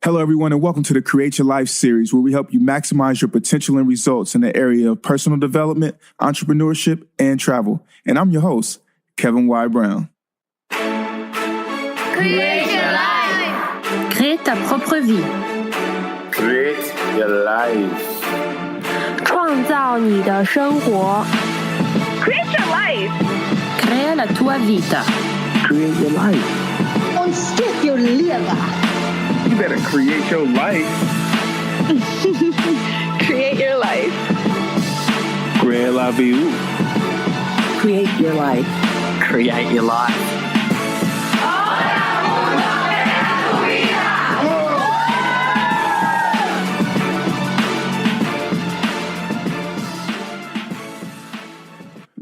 Hello, everyone, and welcome to the Create Your Life series, where we help you maximize your potential and results in the area of personal development, entrepreneurship, and travel. And I'm your host, Kevin Y. Brown. Create your life. Crée ta propre vie. Create your life. 创造你的生活。 Create your life. Crea la tua vita. Create your life. Ontdek jouw leven. You better create your life. Create your life. Create la vie. Create your life. Create your life.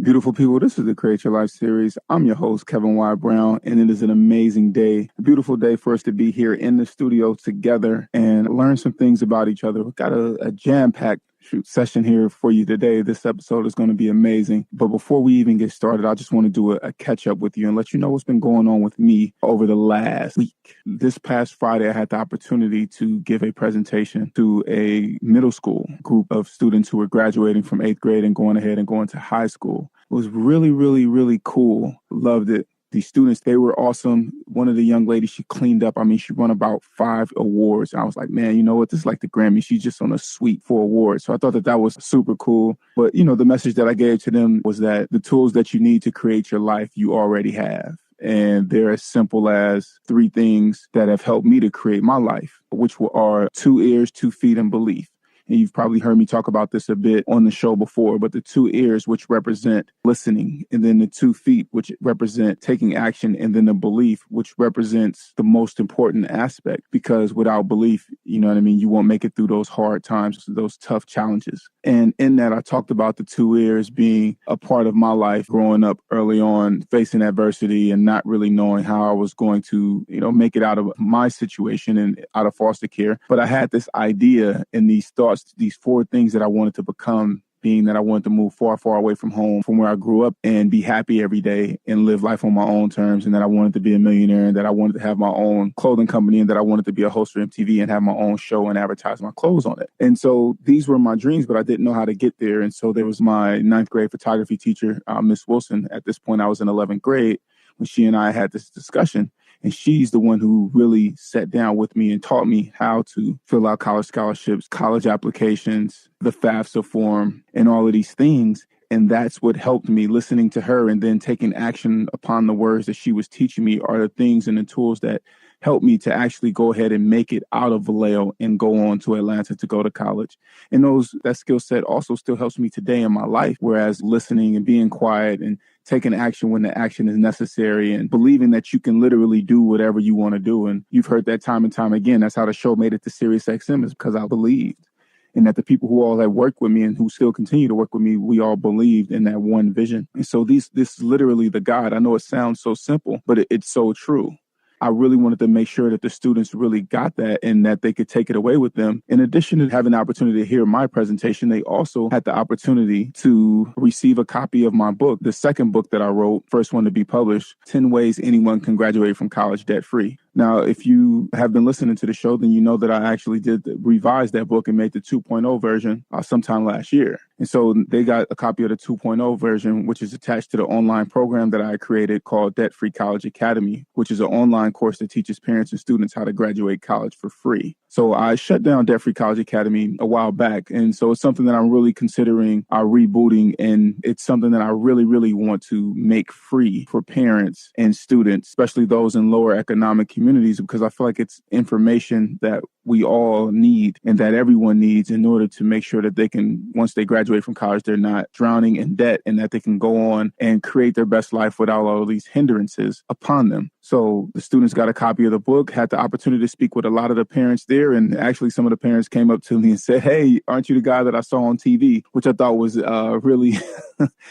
Beautiful people, this is the Create Your Life series. I'm your host, Kevin Y. Brown, and it is an amazing day, a beautiful day for us to be here in the studio together and learn some things about each other. We've got a jam-packed session here for you today. This episode is going to be amazing. But before we even get started, I just want to do a catch-up with you and let you know what's been going on with me over the last week. This past Friday, I had the opportunity to give a presentation to a middle school group of students who were graduating from 8th grade and going ahead and going to high school. It was really, really, really cool. Loved it. The students, they were awesome. One of the young ladies, she cleaned up. I mean, she won about 5 awards. I was like, man, you know what? This is like the Grammy. She's just on a suite for awards. So I thought that was super cool. But, you know, the message that I gave to them was that the tools that you need to create your life, you already have. And they're as simple as 3 things that have helped me to create my life, which are 2 ears, 2 feet, and belief. And you've probably heard me talk about this a bit on the show before, but the 2 ears, which represent listening, and then the 2 feet, which represent taking action, and then the belief, which represents the most important aspect, because without belief, you know what I mean, you won't make it through those hard times, those tough challenges. And in that, I talked about the 2 ears being a part of my life growing up early on, facing adversity and not really knowing how I was going to, you know, make it out of my situation and out of foster care. But I had this idea and these thoughts, these 4 things that I wanted to become, being that I wanted to move far, far away from home, from where I grew up, and be happy every day and live life on my own terms, and that I wanted to be a millionaire, and that I wanted to have my own clothing company, and that I wanted to be a host for MTV and have my own show and advertise my clothes on it. And so these were my dreams, but I didn't know how to get there. And so there was my 9th grade photography teacher, Miss Wilson. At this point, I was in 11th grade when she and I had this discussion. And she's the one who really sat down with me and taught me how to fill out college scholarships, college applications, the FAFSA form, and all of these things. And that's what helped me. Listening to her and then taking action upon the words that she was teaching me are the things and the tools that helped me to actually go ahead and make it out of Vallejo and go on to Atlanta to go to college. And that skill set also still helps me today in my life, whereas listening and being quiet and taking action when the action is necessary and believing that you can literally do whatever you want to do. And you've heard that time and time again. That's how the show made it to Sirius XM, is because I believed. And that the people who all have worked with me and who still continue to work with me, we all believed in that one vision. And so this is literally the guide. I know it sounds so simple, but it's so true. I really wanted to make sure that the students really got that and that they could take it away with them. In addition to having the opportunity to hear my presentation, they also had the opportunity to receive a copy of my book, the second book that I wrote, first one to be published, 10 Ways Anyone Can Graduate from College Debt-Free. Now, if you have been listening to the show, then you know that I actually did revise that book and made the 2.0 version sometime last year. And so they got a copy of the 2.0 version, which is attached to the online program that I created called Debt-Free College Academy, which is an online course that teaches parents and students how to graduate college for free. So I shut down Debt-Free College Academy a while back. And so it's something that I'm really considering rebooting. And it's something that I really, really want to make free for parents and students, especially those in lower economic communities, because I feel like it's information that we all need and that everyone needs in order to make sure that they can, once they graduate from college, they're not drowning in debt and that they can go on and create their best life without all of these hindrances upon them. So the students got a copy of the book, had the opportunity to speak with a lot of the parents there. And actually some of the parents came up to me and said, hey, aren't you the guy that I saw on TV? Which I thought was really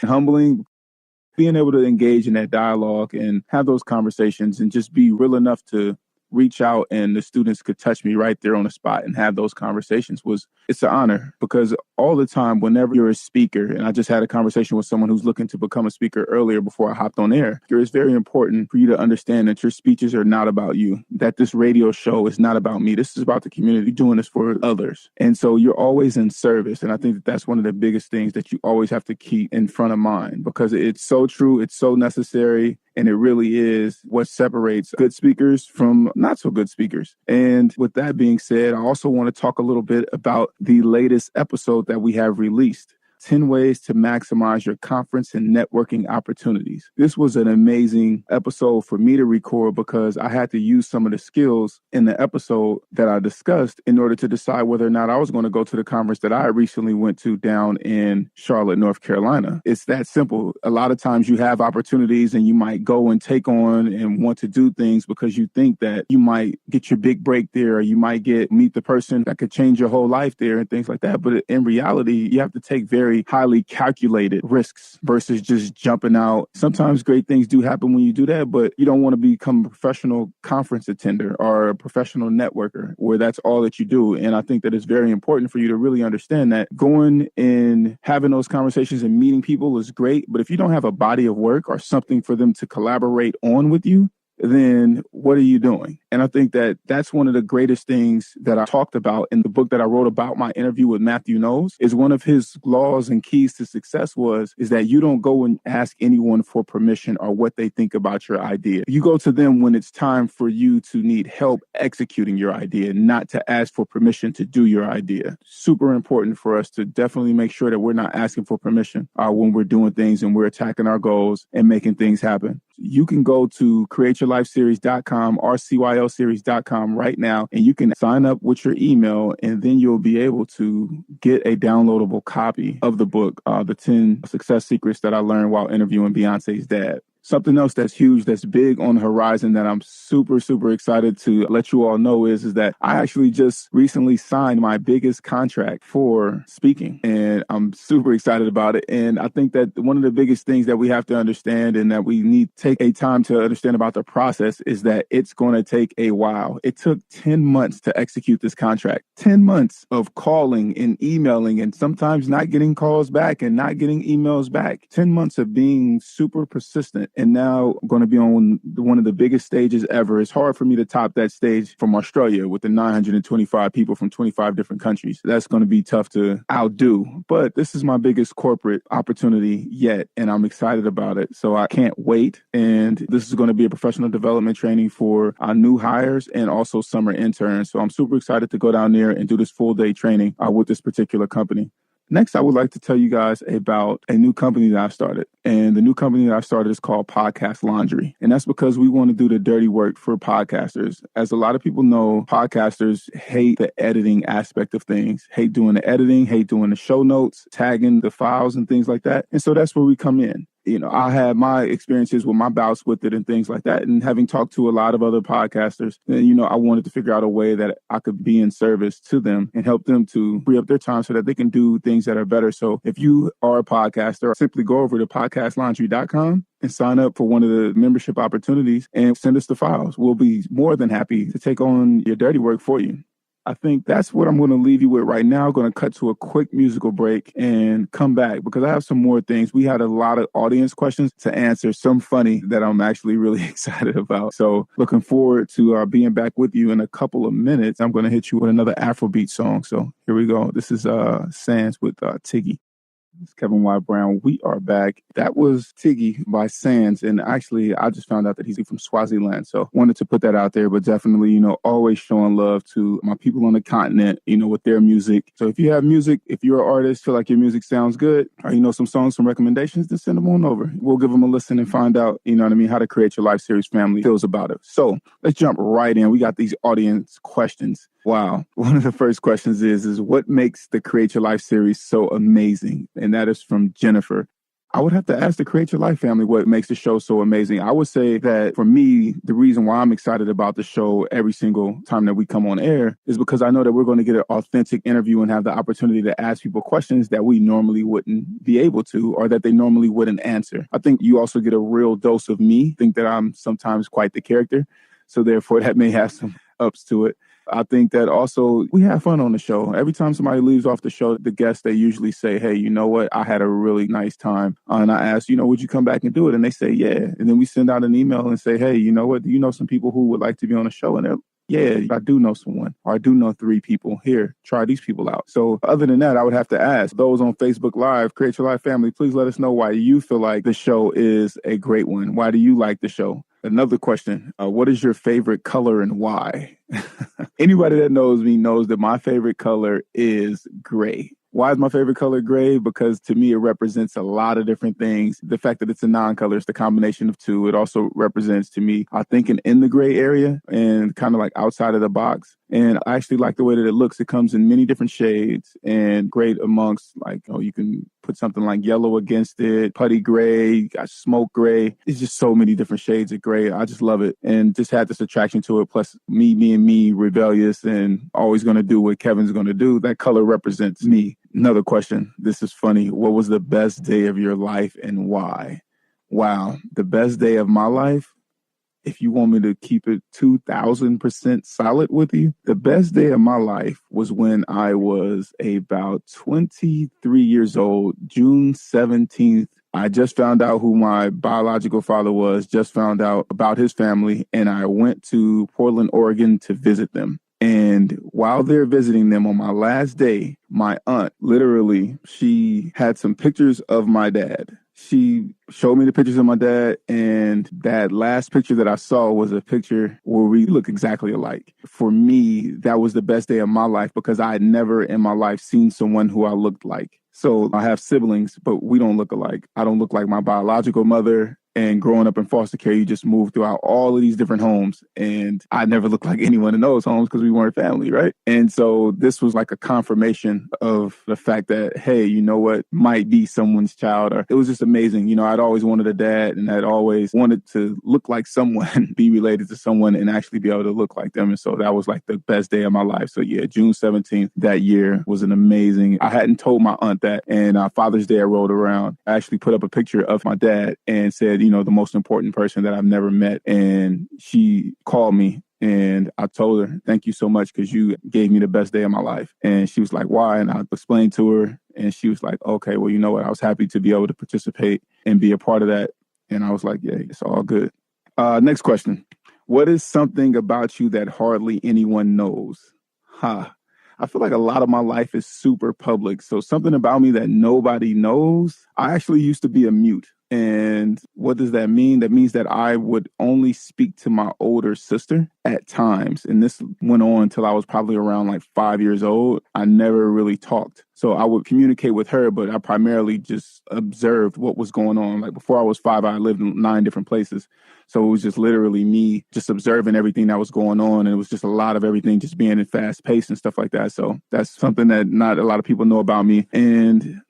humbling. Being able to engage in that dialogue and have those conversations and just be real enough to reach out and the students could touch me right there on the spot and have those conversations it's an honor, because all the time, whenever you're a speaker, and I just had a conversation with someone who's looking to become a speaker earlier before I hopped on air, it's very important for you to understand that your speeches are not about you, that this radio show is not about me. This is about the community, doing this for others. And so you're always in service. And I think that that's one of the biggest things that you always have to keep in front of mind, because it's so true. It's so necessary. And it really is what separates good speakers from not so good speakers. And with that being said, I also want to talk a little bit about the latest episode that we have released. 10 ways to maximize your conference and networking opportunities. This was an amazing episode for me to record, because I had to use some of the skills in the episode that I discussed in order to decide whether or not I was going to go to the conference that I recently went to down in Charlotte, North Carolina. It's that simple. A lot of times you have opportunities and you might go and take on and want to do things because you think that you might get your big break there, or you might meet the person that could change your whole life there and things like that. But in reality, you have to take very highly calculated risks versus just jumping out. Sometimes great things do happen when you do that, but you don't want to become a professional conference attender or a professional networker where that's all that you do. And I think that it's very important for you to really understand that going and having those conversations and meeting people is great, but if you don't have a body of work or something for them to collaborate on with you, then what are you doing? And I think that that's one of the greatest things that I talked about in the book that I wrote about my interview with Matthew Knowles. Is one of his laws and keys to success is that you don't go and ask anyone for permission or what they think about your idea. You go to them when it's time for you to need help executing your idea, not to ask for permission to do your idea. Super important for us to definitely make sure that we're not asking for permission when we're doing things and we're attacking our goals and making things happen. You can go to createyourlifeseries.com or CYLSeries.com right now, and you can sign up with your email, and then you'll be able to get a downloadable copy of the book, The 10 Success Secrets That I Learned While Interviewing Beyonce's Dad. Something else that's huge, that's big on the horizon that I'm super, super excited to let you all know is that I actually just recently signed my biggest contract for speaking, and I'm super excited about it. And I think that one of the biggest things that we have to understand and that we need to take a time to understand about the process is that it's going to take a while. It took 10 months to execute this contract, 10 months of calling and emailing and sometimes not getting calls back and not getting emails back, 10 months of being super persistent. And now I'm going to be on one of the biggest stages ever. It's hard for me to top that stage from Australia with the 925 people from 25 different countries. That's going to be tough to outdo. But this is my biggest corporate opportunity yet, and I'm excited about it. So I can't wait. And this is going to be a professional development training for our new hires and also summer interns. So I'm super excited to go down there and do this full day training with this particular company. Next, I would like to tell you guys about a new company that I started. And the new company that I started is called Podcast Laundry. And that's because we want to do the dirty work for podcasters. As a lot of people know, podcasters hate the editing aspect of things, hate doing the editing, hate doing the show notes, tagging the files and things like that. And so that's where we come in. I had my experiences with my bouts with it and things like that. And having talked to a lot of other podcasters, I wanted to figure out a way that I could be in service to them and help them to free up their time so that they can do things that are better. So if you are a podcaster, simply go over to podcastlaundry.com and sign up for one of the membership opportunities and send us the files. We'll be more than happy to take on your dirty work for you. I think that's what I'm going to leave you with right now. I'm going to cut to a quick musical break and come back because I have some more things. We had a lot of audience questions to answer, some funny that I'm actually really excited about. So looking forward to being back with you in a couple of minutes. I'm going to hit you with another Afrobeat song. So here we go. This is Sands with Tiggy. It's Kevin Y. Brown. We are back. That was Tiggy by Sands. And actually, I just found out that he's from Swaziland. So wanted to put that out there, but definitely, always showing love to my people on the continent, with their music. So if you have music, if you're an artist, feel like your music sounds good, or some songs, some recommendations, then send them on over. We'll give them a listen and find out, how to Create Your Life series family feels about it. So let's jump right in. We got these audience questions. Wow. One of the first questions is what makes the Create Your Life series so amazing? And that is from Jennifer. I would have to ask the Create Your Life family what makes the show so amazing. I would say that for me, the reason why I'm excited about the show every single time that we come on air is because I know that we're going to get an authentic interview and have the opportunity to ask people questions that we normally wouldn't be able to or that they normally wouldn't answer. I think you also get a real dose of me. I think that I'm sometimes quite the character. So therefore, that may have some ups to it. I think that also we have fun on the show. Every time somebody leaves off the show, the guests, they usually say, hey, you know what? I had a really nice time. And I ask, would you come back and do it? And they say, yeah. And then we send out an email and say, hey, you know what? Do you know some people who would like to be on the show? And they're, yeah, I do know someone, or I do know 3 people. Here, try these people out. So other than that, I would have to ask those on Facebook Live, Create Your Life family, please let us know why you feel like the show is a great one. Why do you like the show? Another question, what is your favorite color and why? Anybody that knows me knows that my favorite color is gray. Why is my favorite color gray? Because to me, it represents a lot of different things. The fact that it's a non-color, it's the combination of 2. It also represents to me, I think, in the gray area and kind of like outside of the box. And I actually like the way that it looks. It comes in many different shades and great amongst you can put something like yellow against it, putty gray, got smoke gray. It's just so many different shades of gray. I just love it and just had this attraction to it. Plus me being me, rebellious and always going to do what Kevin's going to do. That color represents me. Another question. This is funny. What was the best day of your life and why? Wow. The best day of my life. If you want me to keep it 2,000% solid with you, the best day of my life was when I was about 23 years old, June 17th. I just found out who my biological father was, just found out about his family, and I went to Portland, Oregon to visit them. And while they're visiting them on my last day, my aunt, literally, she had some pictures of my dad. She showed me the pictures of my dad, and that last picture that I saw was a picture where we look exactly alike. For me, that was the best day of my life because I had never in my life seen someone who I looked like. So I have siblings, but we don't look alike. I don't look like my biological mother. And growing up in foster care, you just moved throughout all of these different homes. And I never looked like anyone in those homes because we weren't family, right? And so this was like a confirmation of the fact that, hey, you know what, might be someone's child. Or it was just amazing. I'd always wanted a dad and I'd always wanted to look like someone, be related to someone and actually be able to look like them. And so that was like the best day of my life. So yeah, June 17th that year was an amazing, I hadn't told my aunt that. And Father's Day I rolled around. I actually put up a picture of my dad and said, the most important person that I've never met. And she called me and I told her, thank you so much because you gave me the best day of my life. And she was like, why? And I explained to her and she was like, okay, well, you know what? I was happy to be able to participate and be a part of that. And I was like, yeah, it's all good. Next question. What is something about you that hardly anyone knows? I feel like a lot of my life is super public. So something about me that nobody knows. I actually used to be a mute. And what does that mean? That means that I would only speak to my older sister at times. And this went on until I was probably around like 5 years old. I never really talked. So I would communicate with her, but I primarily just observed what was going on. Like before I was 5, I lived in 9 different places. So it was just literally me just observing everything that was going on. And it was just a lot of everything just being in fast pace and stuff like that. So that's something that not a lot of people know about me. And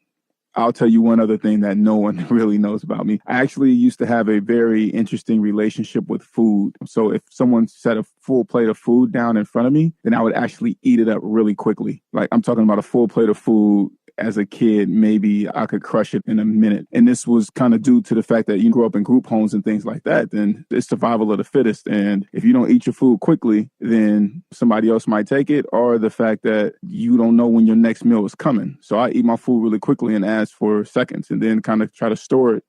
I'll tell you one other thing that no one really knows about me. I actually used to have a very interesting relationship with food. So if someone set a full plate of food down in front of me, then I would actually eat it up really quickly. Like I'm talking about a full plate of food. As a kid, maybe I could crush it in a minute. And this was kind of due to the fact that you grew up in group homes and things like that. Then it's survival of the fittest. And if you don't eat your food quickly, then somebody else might take it, or the fact that you don't know when your next meal is coming. So I eat my food really quickly and ask for seconds and then kind of try to store it.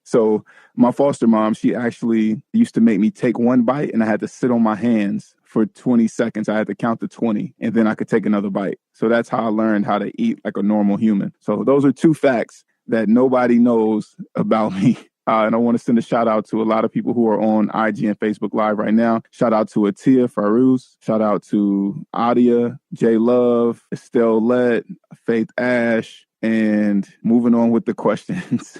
So my foster mom, she actually used to make me take one bite and I had to sit on my hands for 20 seconds. I had to count to 20 and then I could take another bite. So that's how I learned how to eat like a normal human. So those are 2 facts that nobody knows about me. And I want to send a shout out to a lot of people who are on IG and Facebook Live right now. Shout out to Atia Farouz. Shout out to Adia, J Love, Estelle Lett, Faith Ash. And moving on with the questions.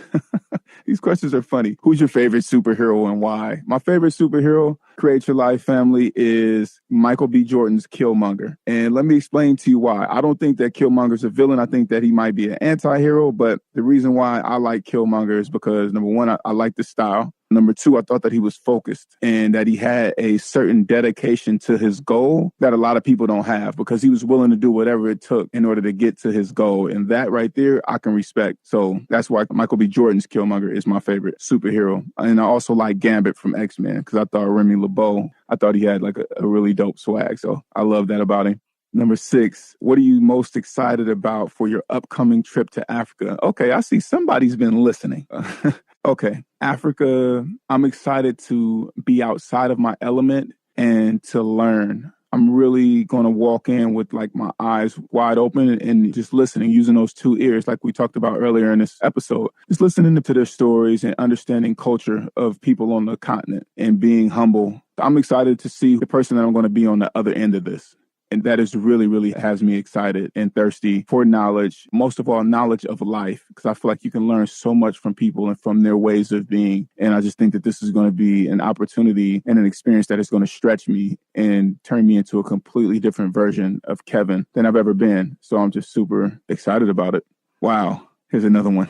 These questions are funny. Who's your favorite superhero and why? My favorite superhero, Create Your Life family, is Michael B. Jordan's Killmonger. And let me explain to you why. I don't think that Killmonger's a villain. I think that he might be an anti-hero. But the reason why I like Killmonger is because, number one, I like the style. Number two, I thought that he was focused and that he had a certain dedication to his goal that a lot of people don't have, because he was willing to do whatever it took in order to get to his goal. And that right there, I can respect. So that's why Michael B. Jordan's Killmonger is my favorite superhero. And I also like Gambit from X-Men, because I thought Remy LeBeau, I thought he had like a really dope swag. So I love that about him. Number six, what are you most excited about for your upcoming trip to Africa? Okay, I see somebody's been listening. Okay, Africa, I'm excited to be outside of my element and to learn. I'm really going to walk in with like my eyes wide open and just listening, using those two ears like we talked about earlier in this episode. Just listening to their stories and understanding culture of people on the continent and being humble. I'm excited to see the person that I'm going to be on the other end of this. And that is really, really has me excited and thirsty for knowledge, most of all, knowledge of life, because I feel like you can learn so much from people and from their ways of being. And I just think that this is going to be an opportunity and an experience that is going to stretch me and turn me into a completely different version of Kevin than I've ever been. So I'm just super excited about it. Wow. Here's another one.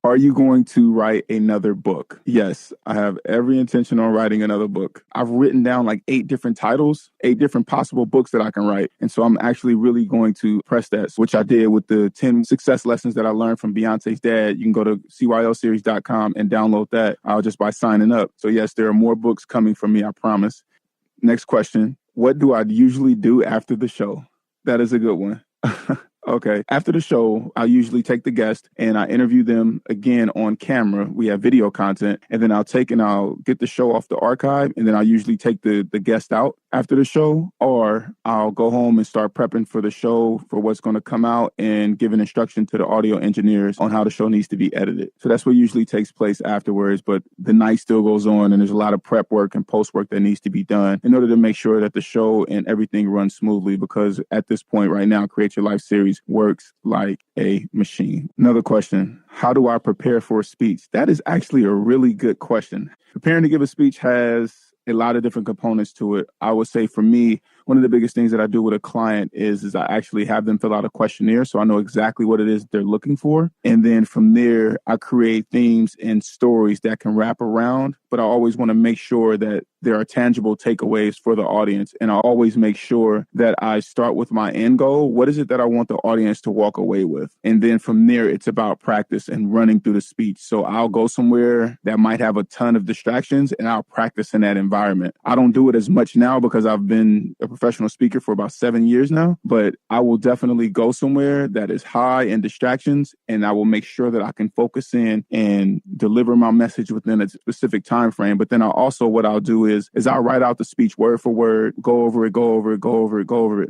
Are you going to write another book? Yes, I have every intention on writing another book. I've written down like 8 different titles, 8 different possible books that I can write. And so I'm actually really going to press that, which I did with the 10 success lessons that I learned from Beyonce's dad. You can go to CYLSeries.com and download that just by signing up. So yes, there are more books coming from me, I promise. Next question. What do I usually do after the show? That is a good one. Okay. After the show, I usually take the guest and I interview them again on camera. We have video content, and then I'll get the show off the archive, and then I'll usually take the guest out after the show, or I'll go home and start prepping for the show, for what's going to come out, and give an instruction to the audio engineers on how the show needs to be edited. So that's what usually takes place afterwards, but the night still goes on, and there's a lot of prep work and post work that needs to be done in order to make sure that the show and everything runs smoothly, because at this point right now, Create Your Life series works like a machine. Another question. How do I prepare for a speech? That is actually a really good question. Preparing to give a speech has a lot of different components to it. I would say for me, one of the biggest things that I do with a client is I actually have them fill out a questionnaire so I know exactly what it is they're looking for. And then from there, I create themes and stories that can wrap around, but I always want to make sure that there are tangible takeaways for the audience. And I always make sure that I start with my end goal. What is it that I want the audience to walk away with? And then from there, it's about practice and running through the speech. So I'll go somewhere that might have a ton of distractions and I'll practice in that environment. I don't do it as much now because I've been a professional speaker for about 7 years now, but I will definitely go somewhere that is high in distractions, and I will make sure that I can focus in and deliver my message within a specific time frame. But then what I'll do is I'll write out the speech word for word, go over it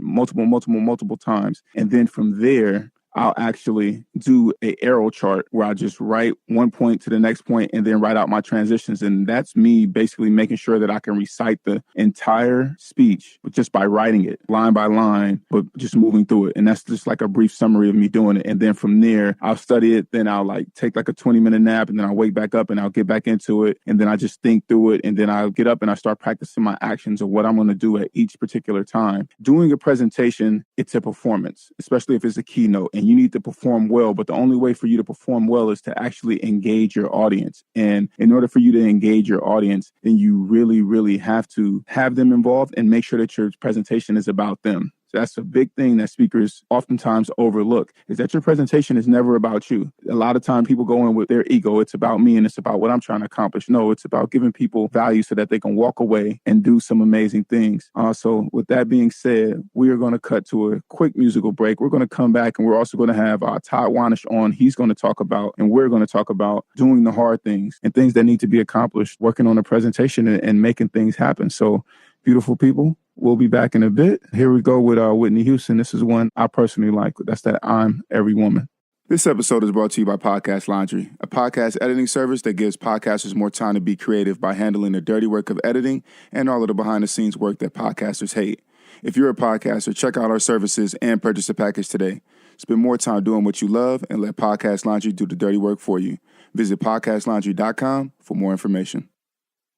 multiple times. And then from there, I'll actually do a arrow chart where I just write one point to the next point and then write out my transitions. And that's me basically making sure that I can recite the entire speech just by writing it line by line, but just moving through it. And that's just like a brief summary of me doing it. And then from there, I'll study it. Then I'll take a 20-minute nap, and then I'll wake back up and I'll get back into it. And then I just think through it. And then I'll get up and I start practicing my actions of what I'm going to do at each particular time. Doing a presentation, it's a performance, especially if it's a keynote. And you need to perform well, but the only way for you to perform well is to actually engage your audience. And in order for you to engage your audience, then you really, really have to have them involved and make sure that your presentation is about them. So that's a big thing that speakers oftentimes overlook, is that your presentation is never about you. A lot of time people go in with their ego. It's about me and it's about what I'm trying to accomplish. No, it's about giving people value so that they can walk away and do some amazing things. So with that being said, we are going to cut to a quick musical break. We're going to come back and we're also going to have Todd Wahnish on. He's going to talk about, and we're going to talk about doing the hard things and things that need to be accomplished, working on a presentation and making things happen. So beautiful people. We'll be back in a bit. Here we go with Whitney Houston. This is one I personally like. That's that I'm Every Woman. This episode is brought to you by Podcast Laundry, a podcast editing service that gives podcasters more time to be creative by handling the dirty work of editing and all of the behind-the-scenes work that podcasters hate. If you're a podcaster, check out our services and purchase a package today. Spend more time doing what you love and let Podcast Laundry do the dirty work for you. Visit podcastlaundry.com for more information.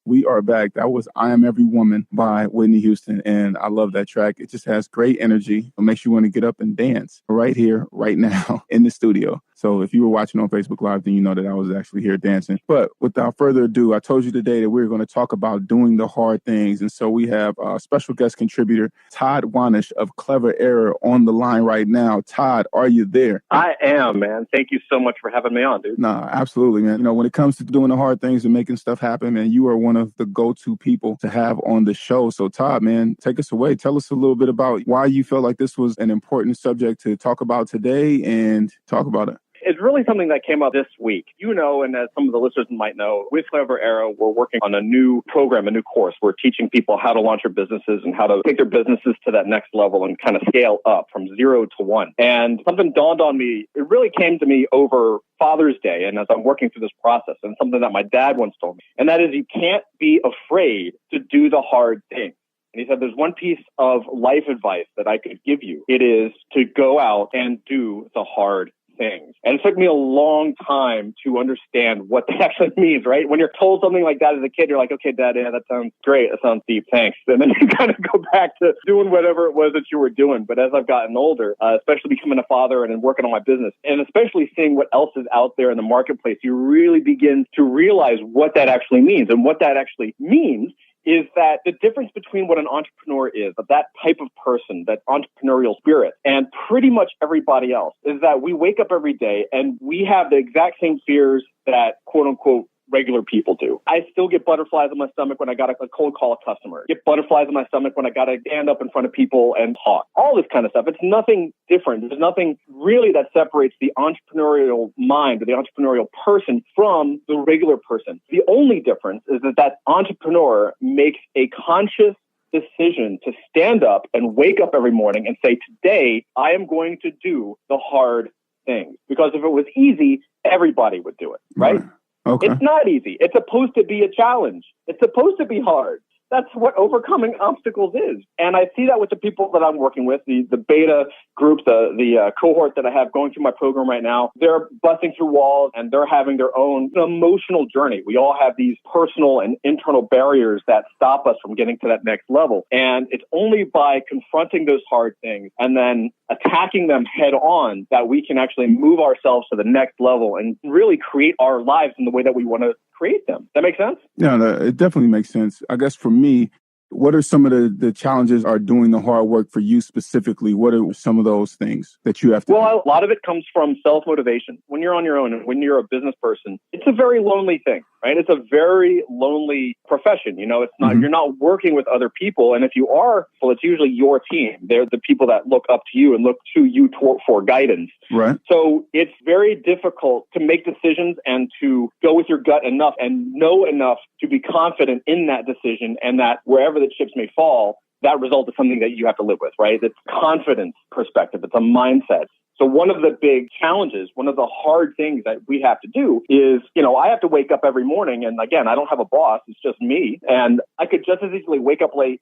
We are back. That was I Am Every Woman by Whitney Houston. And I love that track. It just has great energy. It makes you want to get up and dance right here, right now in the studio. So if you were watching on Facebook Live, then you know that I was actually here dancing. But without further ado, I told you today that we're going to talk about doing the hard things. And so we have a special guest contributor, Todd Wahnish of Clever Error, on the line right now. Todd, are you there? I am, man. Thank you so much for having me on, dude. Nah, absolutely, man. You know, when it comes to doing the hard things and making stuff happen, man, you are one of the go-to people to have on the show. So Todd, man, take us away. Tell us a little bit about why you felt like this was an important subject to talk about today and talk about it. It's really something that came up this week. You know, and as some of the listeners might know, with Clever Arrow, we're working on a new program, a new course. We're teaching people how to launch their businesses and how to take their businesses to that next level and kind of scale up from 0 to 1. And something dawned on me. It really came to me over Father's Day, and as I'm working through this process, and something that my dad once told me, and that is you can't be afraid to do the hard thing. And he said, there's one piece of life advice that I could give you. It is to go out and do the hard things. And it took me a long time to understand what that actually means, right? When you're told something like that as a kid, you're like, okay, Dad, yeah, that sounds great. That sounds deep. Thanks. And then you kind of go back to doing whatever it was that you were doing. But as I've gotten older, especially becoming a father and then working on my business, and especially seeing what else is out there in the marketplace, you really begin to realize what that actually means. And what that actually means is that the difference between what an entrepreneur is, of that type of person, that entrepreneurial spirit, and pretty much everybody else, is that we wake up every day and we have the exact same fears that quote unquote regular people do. I still get butterflies in my stomach when I got to cold call a customer. Get butterflies in my stomach when I got to stand up in front of people and talk. All this kind of stuff. It's nothing different. There's nothing really that separates the entrepreneurial mind or the entrepreneurial person from the regular person. The only difference is that entrepreneur makes a conscious decision to stand up and wake up every morning and say, today, I am going to do the hard things. Because if it was easy, everybody would do it, right? Okay. It's not easy. It's supposed to be a challenge. It's supposed to be hard. That's what overcoming obstacles is. And I see that with the people that I'm working with, the beta groups, the cohort that I have going through my program right now. They're busting through walls and they're having their own emotional journey. We all have these personal and internal barriers that stop us from getting to that next level. And it's only by confronting those hard things and then attacking them head on that we can actually move ourselves to the next level and really create our lives in the way that we want to create them. That make sense? Yeah, it definitely makes sense. I guess for me, what are some of the challenges are doing the hard work for you specifically? What are some of those things that you have to do? Well, a lot of it comes from self-motivation. When you're on your own and when you're a business person, it's a very lonely thing, right? It's a very lonely profession. You know, it's not, you're not working with other people. And if you are, well, it's usually your team. They're the people that look up to you and look to you for guidance. Right. So it's very difficult to make decisions and to go with your gut enough and know enough to be confident in that decision, and that wherever the chips may fall, that result is something that you have to live with, right? It's confidence perspective. It's a mindset. So one of the big challenges, one of the hard things that we have to do is, you know, I have to wake up every morning. And again, I don't have a boss. It's just me. And I could just as easily wake up late,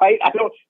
right?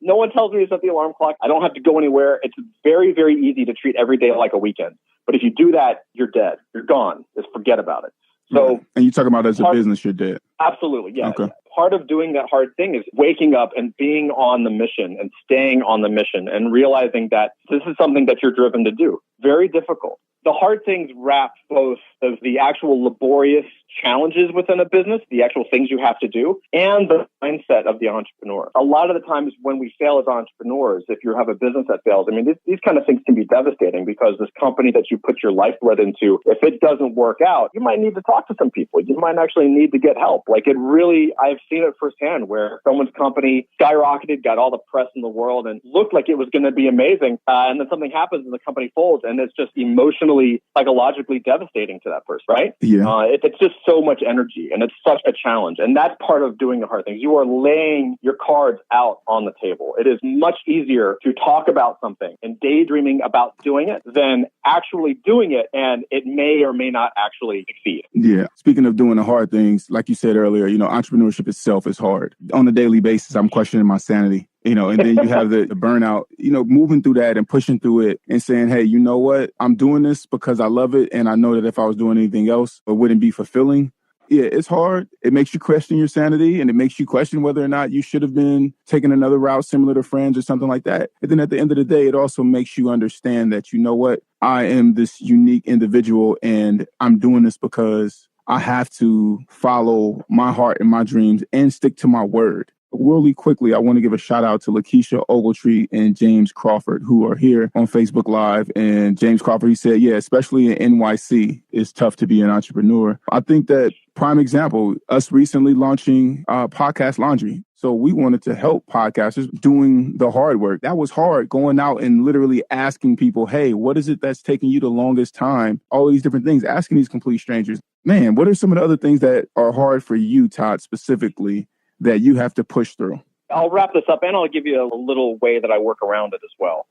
No one tells me to set the alarm clock. I don't have to go anywhere. It's very, very easy to treat every day like a weekend. But if you do that, you're dead. You're gone. Just forget about it. So, and you talk about as a business, you're dead. Absolutely. Yeah. Okay. Yeah. Part of doing that hard thing is waking up and being on the mission and staying on the mission and realizing that this is something that you're driven to do. Very difficult. The hard things wrap both of the actual laborious challenges within a business, the actual things you have to do, and the mindset of the entrepreneur. A lot of the times when we fail as entrepreneurs, if you have a business that fails, I mean, these kind of things can be devastating because this company that you put your lifeblood into, if it doesn't work out, you might need to talk to some people. You might actually need to get help. Like it really, I've seen it firsthand where someone's company skyrocketed, got all the press in the world and looked like it was going to be amazing. And then something happens and the company folds, and it's just emotionally, psychologically devastating to that person, right? Yeah. It's just so much energy and it's such a challenge. And that's part of doing the hard things. You are laying your cards out on the table. It is much easier to talk about something and daydreaming about doing it than actually doing it, and it may or may not actually succeed. Yeah. Speaking of doing the hard things, like you said earlier, you know, entrepreneurship itself is hard. On a daily basis, I'm questioning my sanity. You know, and then you have the burnout, you know, moving through that and pushing through it and saying, hey, you know what? I'm doing this because I love it. And I know that if I was doing anything else, it wouldn't be fulfilling. Yeah, it's hard. It makes you question your sanity, and it makes you question whether or not you should have been taking another route similar to friends or something like that. And then at the end of the day, it also makes you understand that, you know what, I am this unique individual and I'm doing this because I have to follow my heart and my dreams and stick to my word. Really quickly, I want to give a shout out to Lakeisha Ogletree and James Crawford, who are here on Facebook Live. And James Crawford, he said, yeah, especially in NYC, it's tough to be an entrepreneur. I think that prime example, us recently launching Podcast Laundry. So we wanted to help podcasters doing the hard work. That was hard, going out and literally asking people, hey, what is it that's taking you the longest time? All these different things, asking these complete strangers. Man, what are some of the other things that are hard for you, Todd, specifically, that you have to push through? I'll wrap this up and I'll give you a little way that I work around it as well.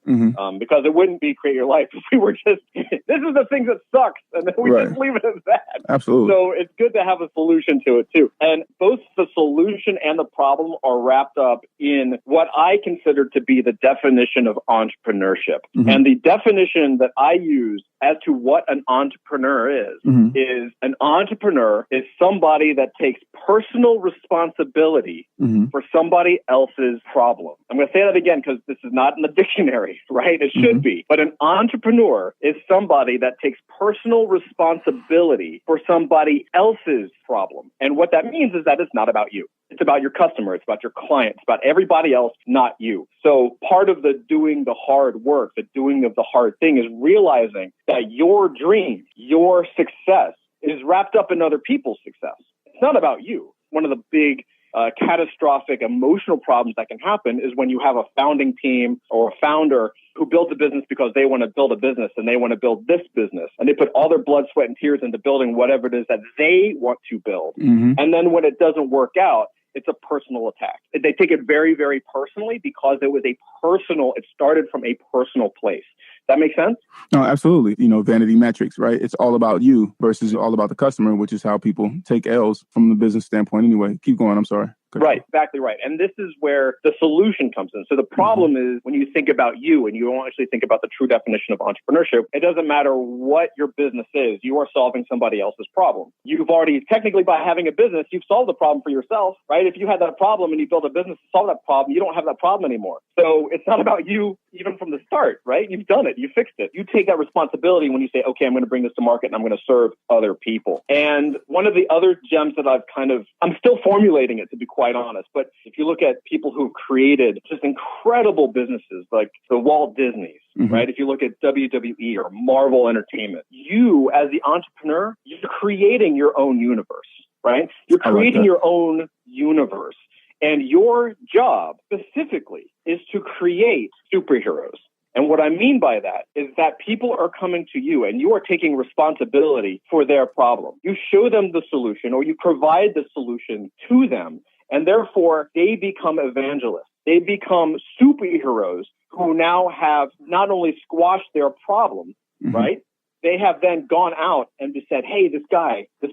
Because it wouldn't be Create Your Life if we were just, this is the thing that sucks, and then we just leave it as that. Absolutely. So it's good to have a solution to it too. And both the solution and the problem are wrapped up in what I consider to be the definition of entrepreneurship. And the definition that I use as to what an entrepreneur is an entrepreneur is somebody that takes personal responsibility for somebody else's problem. I'm going to say that again because this is not in the dictionary, right? It should be. But an entrepreneur is somebody that takes personal responsibility for somebody else's problem. And what that means is that it's not about you. It's about your customer. It's about your client. It's about everybody else, not you. So part of the doing the hard work, the doing of the hard thing is realizing that your dream, your success is wrapped up in other people's success. It's not about you. One of the big catastrophic emotional problems that can happen is when you have a founding team or a founder who builds a business because they want to build a business and they want to build this business. And they put all their blood, sweat, and tears into building whatever it is that they want to build. And then when it doesn't work out, it's a personal attack. They take it very, very personally because it started from a personal place. That make sense? No, absolutely. You know, vanity metrics, right? It's all about you versus all about the customer, which is how people take L's from the business standpoint anyway. Keep going. I'm sorry. Right, exactly right. And this is where the solution comes in. So the problem is when you think about you and you don't actually think about the true definition of entrepreneurship, it doesn't matter what your business is, you are solving somebody else's problem. You've already, technically by having a business, you've solved the problem for yourself, right? If you had that problem and you built a business to solve that problem, you don't have that problem anymore. So it's not about you even from the start, right? You've done it. You fixed it. You take that responsibility when you say, okay, I'm going to bring this to market and I'm going to serve other people. And one of the other gems that I'm still formulating it, to be quite honest, but if you look at people who've created just incredible businesses like the Walt Disneys, right? If you look at WWE or Marvel Entertainment, you as the entrepreneur, you're creating your own universe, right? You're creating your own universe. And your job specifically is to create superheroes. And what I mean by that is that people are coming to you and you are taking responsibility for their problem. You show them the solution or you provide the solution to them. And therefore, they become evangelists. They become superheroes who now have not only squashed their problem, right? They have then gone out and just said, hey, this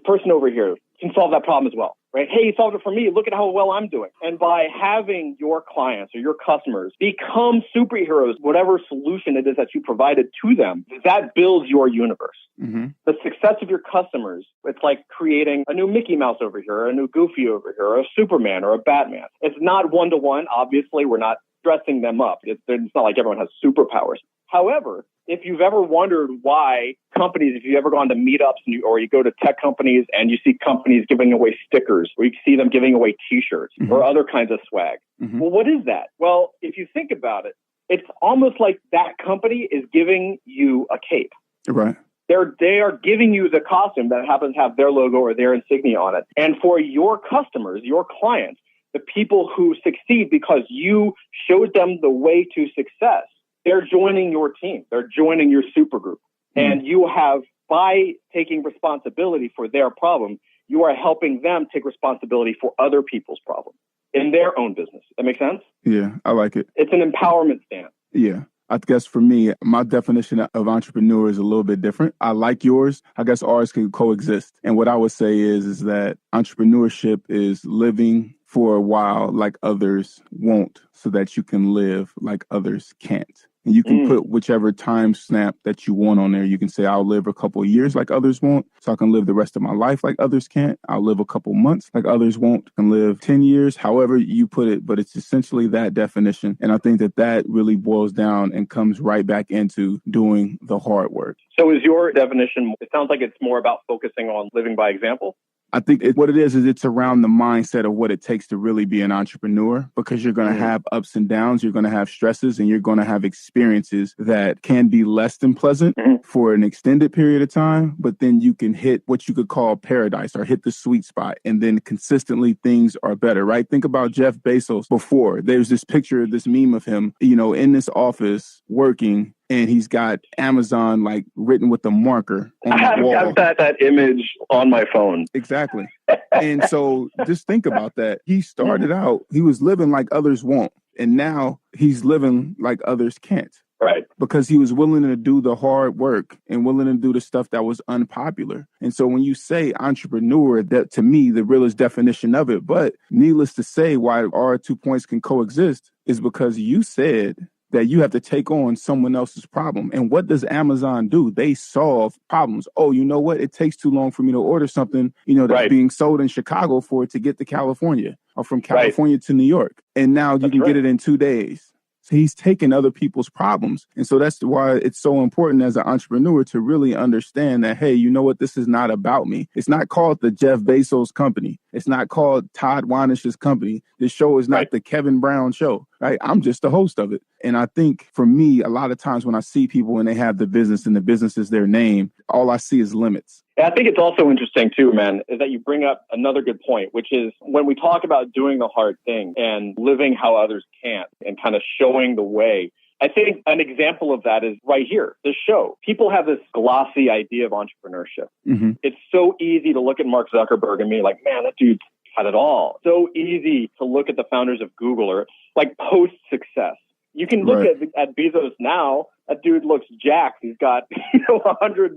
person over here can solve that problem as well, right? Hey, he solved it for me. Look at how well I'm doing. And by having your clients or your customers become superheroes, whatever solution it is that you provided to them, that builds your universe. The success of your customers, it's like creating a new Mickey Mouse over here, a new Goofy over here, or a Superman or a Batman. It's not one-to-one. Obviously, we're not dressing them up. It's not like everyone has superpowers. However, if you've ever wondered why companies, if you've ever gone to meetups or you go to tech companies and you see companies giving away stickers or you see them giving away T-shirts or other kinds of swag. Well, what is that? Well, if you think about it, it's almost like that company is giving you a cape. Right. They are giving you the costume that happens to have their logo or their insignia on it. And for your customers, your clients, the people who succeed because you showed them the way to success, they're joining your team. They're joining your supergroup. And you have, by taking responsibility for their problem, you are helping them take responsibility for other people's problems in their own business. That make sense? Yeah, I like it. It's an empowerment stance. Yeah. I guess for me, my definition of entrepreneur is a little bit different. I like yours. I guess ours can coexist. And what I would say is that entrepreneurship is living for a while like others won't so that you can live like others can't. And you can put whichever time snap that you want on there. You can say, I'll live a couple of years like others won't, so I can live the rest of my life like others can't. I'll live a couple months like others won't, and live 10 years, however you put it. But it's essentially that definition. And I think that really boils down and comes right back into doing the hard work. So is your definition, it sounds like it's more about focusing on living by example? I think what it is it's around the mindset of what it takes to really be an entrepreneur, because you're going to have ups and downs, you're going to have stresses, and you're going to have experiences that can be less than pleasant for an extended period of time. But then you can hit what you could call paradise or hit the sweet spot. And then consistently things are better, right? Think about Jeff Bezos before. There's this picture, this meme of him, in this office working. And he's got Amazon like written with a marker on the wall. I've got that image on my phone. Exactly. And so just think about that. He started out, he was living like others won't. And now he's living like others can't. Right. Because he was willing to do the hard work and willing to do the stuff that was unpopular. And so when you say entrepreneur, that to me, the realest definition of it, but needless to say, why our 2 points can coexist is because you said that you have to take on someone else's problem. And what does Amazon do? They solve problems. Oh, you know what? It takes too long for me to order something, that's being sold in Chicago for it to get to California, or from California to New York. And now you can get it in 2 days. So he's taking other people's problems. And so that's why it's so important as an entrepreneur to really understand that, hey, you know what? This is not about me. It's not called the Jeff Bezos company. It's not called Todd Wahnish's company. This show is not the Kevin Brown show, right? I'm just the host of it. And I think for me, a lot of times when I see people and they have the business and the business is their name, all I see is limits. I think it's also interesting too, man, is that you bring up another good point, which is when we talk about doing the hard thing and living how others can't and kind of showing the way. I think an example of that is right here, this show. People have this glossy idea of entrepreneurship. It's so easy to look at Mark Zuckerberg and be like, man, that dude's got it all. So easy to look at the founders of Google or like post-success. You can look at Bezos now. That dude looks jacked. He's got, $150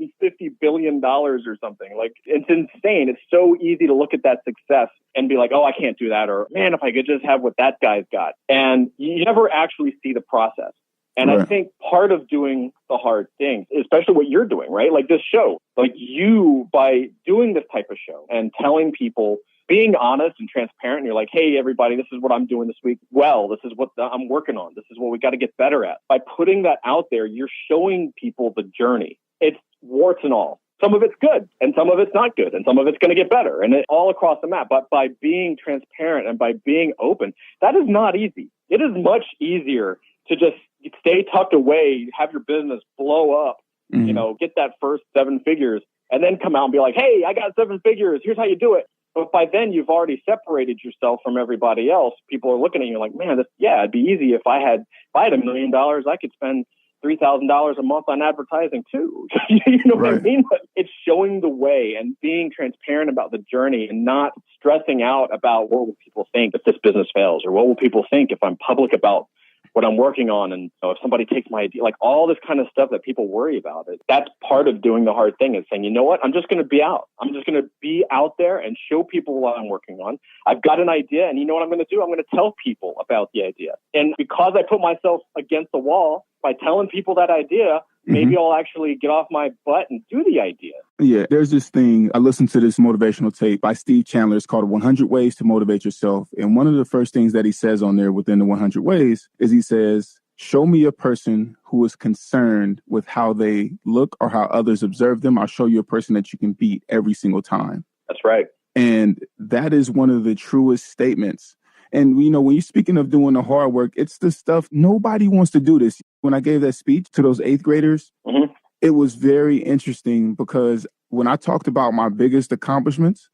billion or something. Like, it's insane. It's so easy to look at that success and be like, oh, I can't do that. Or, man, if I could just have what that guy's got. And you never actually see the process. And I think part of doing the hard thing, especially what you're doing, right? Like this show, like you, by doing this type of show and telling people, being honest and transparent, and you're like, hey, everybody, this is what I'm doing this week. Well, this is what I'm working on. This is what we got to get better at. By putting that out there, you're showing people the journey. It's warts and all. Some of it's good and some of it's not good and some of it's going to get better and it's all across the map. But by being transparent and by being open, that is not easy. It is much easier to just stay tucked away, have your business blow up, get that first 7 figures and then come out and be like, hey, I got 7 figures. Here's how you do it. But by then you've already separated yourself from everybody else. People are looking at you like, man, it'd be easy if I had $1 million, I could spend $3,000 a month on advertising too. You know what I mean? But it's showing the way and being transparent about the journey and not stressing out about what will people think if this business fails, or what will people think if I'm public about what I'm working on, and if somebody takes my idea, like all this kind of stuff that people worry about. That's part of doing the hard thing, is saying, you know what, I'm just going to be out. I'm just going to be out there and show people what I'm working on. I've got an idea, and you know what I'm going to do? I'm going to tell people about the idea. And because I put myself against the wall by telling people that idea, maybe I'll actually get off my butt and do the idea. Yeah, there's this thing. I listened to this motivational tape by Steve Chandler. It's called 100 Ways to Motivate Yourself. And one of the first things that he says on there within the 100 ways is he says, show me a person who is concerned with how they look or how others observe them. I'll show you a person that you can beat every single time. That's right. And that is one of the truest statements. And, when you're speaking of doing the hard work, it's the stuff nobody wants to do this. When I gave that speech to those 8th graders, it was very interesting because when I talked about my biggest accomplishments,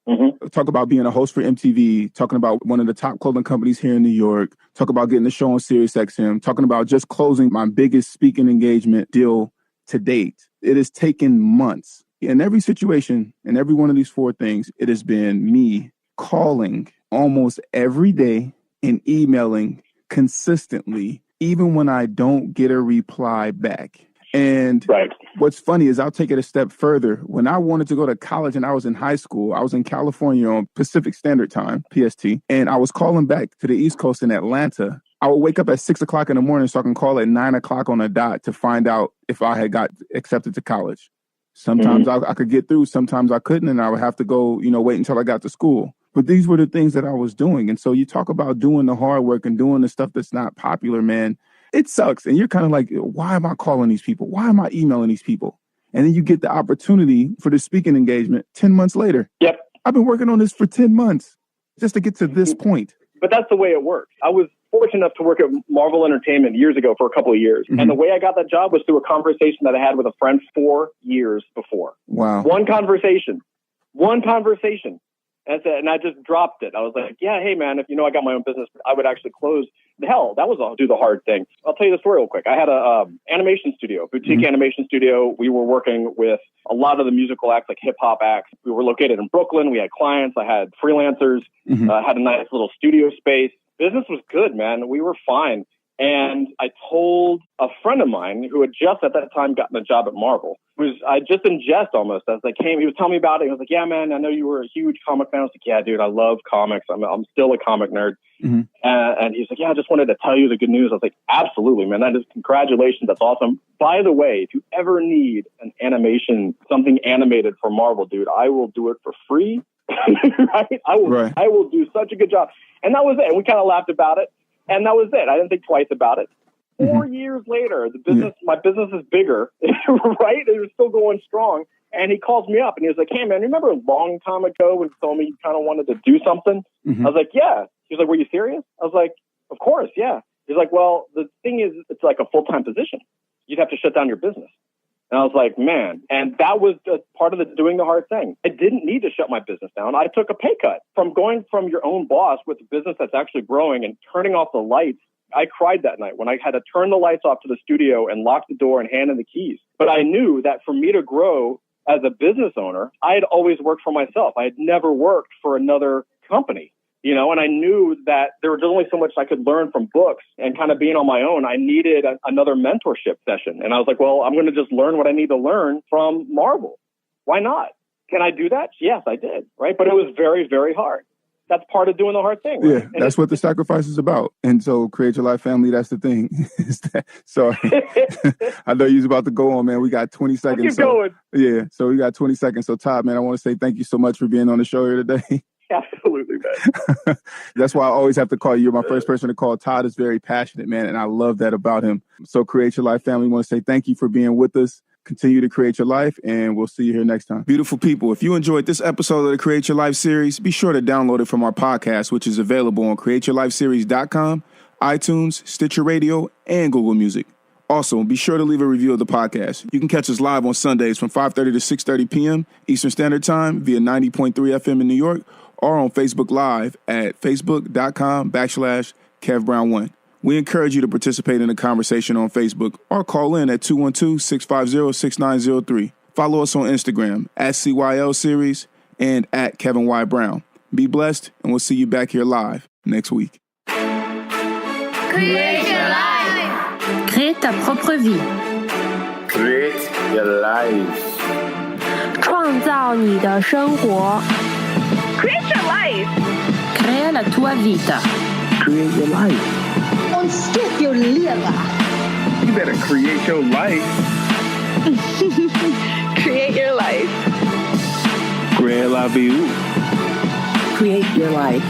talk about being a host for MTV, talking about one of the top clothing companies here in New York, talk about getting the show on SiriusXM, talking about just closing my biggest speaking engagement deal to date. It has taken months. In every situation, in every one of these 4 things, it has been me calling almost every day and emailing consistently, even when I don't get a reply back. And what's funny is I'll take it a step further. When I wanted to go to college and I was in high school, I was in California on Pacific Standard Time, PST, and I was calling back to the East Coast in Atlanta. I would wake up at 6 o'clock in the morning so I can call at 9 o'clock on a dot to find out if I had got accepted to college. Sometimes I could get through, sometimes I couldn't, and I would have to go, wait until I got to school. But these were the things that I was doing. And so you talk about doing the hard work and doing the stuff that's not popular, man. It sucks. And you're kind of like, why am I calling these people? Why am I emailing these people? And then you get the opportunity for the speaking engagement 10 months later. Yep. I've been working on this for 10 months just to get to this point. But that's the way it works. I was fortunate enough to work at Marvel Entertainment years ago for a couple of years. And the way I got that job was through a conversation that I had with a friend 4 years before. Wow. One conversation. And I just dropped it. I was like, yeah, hey, man, if I got my own business, I would actually close. Hell, that was all do the hard thing. I'll tell you the story real quick. I had a animation studio, boutique animation studio. We were working with a lot of the musical acts, like hip hop acts. We were located in Brooklyn. We had clients. I had freelancers. Had a nice little studio space. Business was good, man. We were fine. And I told a friend of mine who had just at that time gotten a job at Marvel, I just in jest almost, as I came, he was telling me about it. He was like, yeah, man, I know you were a huge comic fan. I was like, yeah, dude, I love comics. I'm still a comic nerd. And he's like, yeah, I just wanted to tell you the good news. I was like, absolutely, man. That is congratulations. That's awesome. By the way, if you ever need an animation, something animated for Marvel, dude, I will do it for free. Right? I will do such a good job. And that was it. And we kind of laughed about it. And that was it. I didn't think twice about it. 4 years later, my business is bigger, right? It was still going strong. And he calls me up and he was like, hey, man, remember a long time ago when you told me you kind of wanted to do something? I was like, yeah. He was like, were you serious? I was like, of course, yeah. He's like, well, the thing is, it's like a full-time position. You'd have to shut down your business. And I was like, man, and that was part of doing the hard thing. I didn't need to shut my business down. I took a pay cut from going from your own boss with a business that's actually growing and turning off the lights. I cried that night when I had to turn the lights off to the studio and lock the door and hand in the keys. But I knew that for me to grow as a business owner, I had always worked for myself. I had never worked for another company. And I knew that there was only so much I could learn from books and kind of being on my own. I needed another mentorship session. And I was like, well, I'm going to just learn what I need to learn from Marvel. Why not? Can I do that? Yes, I did. Right. But it was very, very hard. That's part of doing the hard thing. Right? Yeah, that's what the sacrifice is about. And so Create Your Life family, that's the thing. Sorry. I know you're about to go on, man. We got 20 seconds. Keep going. Yeah, so we got 20 seconds. So Todd, man, I want to say thank you so much for being on the show here today. Absolutely, man. That's why I always have to call you. You're my first person to call. Todd is very passionate, man, and I love that about him. So Create Your Life family, want to say thank you for being with us. Continue to create your life, and we'll see you here next time. Beautiful people, if you enjoyed this episode of the Create Your Life series, be sure to download it from our podcast, which is available on createyourlifeseries.com, iTunes, Stitcher Radio, and Google Music. Also, be sure to leave a review of the podcast. You can catch us live on Sundays from 5:30 to 6:30 p.m. Eastern Standard Time via 90.3 FM in New York, or on Facebook Live at facebook.com/KevBrown1. We encourage you to participate in the conversation on Facebook or call in at 212-650-6903. Follow us on Instagram at CYLS Series and at Kevin Y. Brown. Be blessed, and we'll see you back here live next week. Create your life. Crée ta propre vie. Create your life. 创造你的生活。 Create your life. Crea la tua vita. Create your life. Unstick your liver. You better create your life. Create your life. Create your life. Create your life.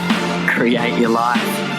Create your life.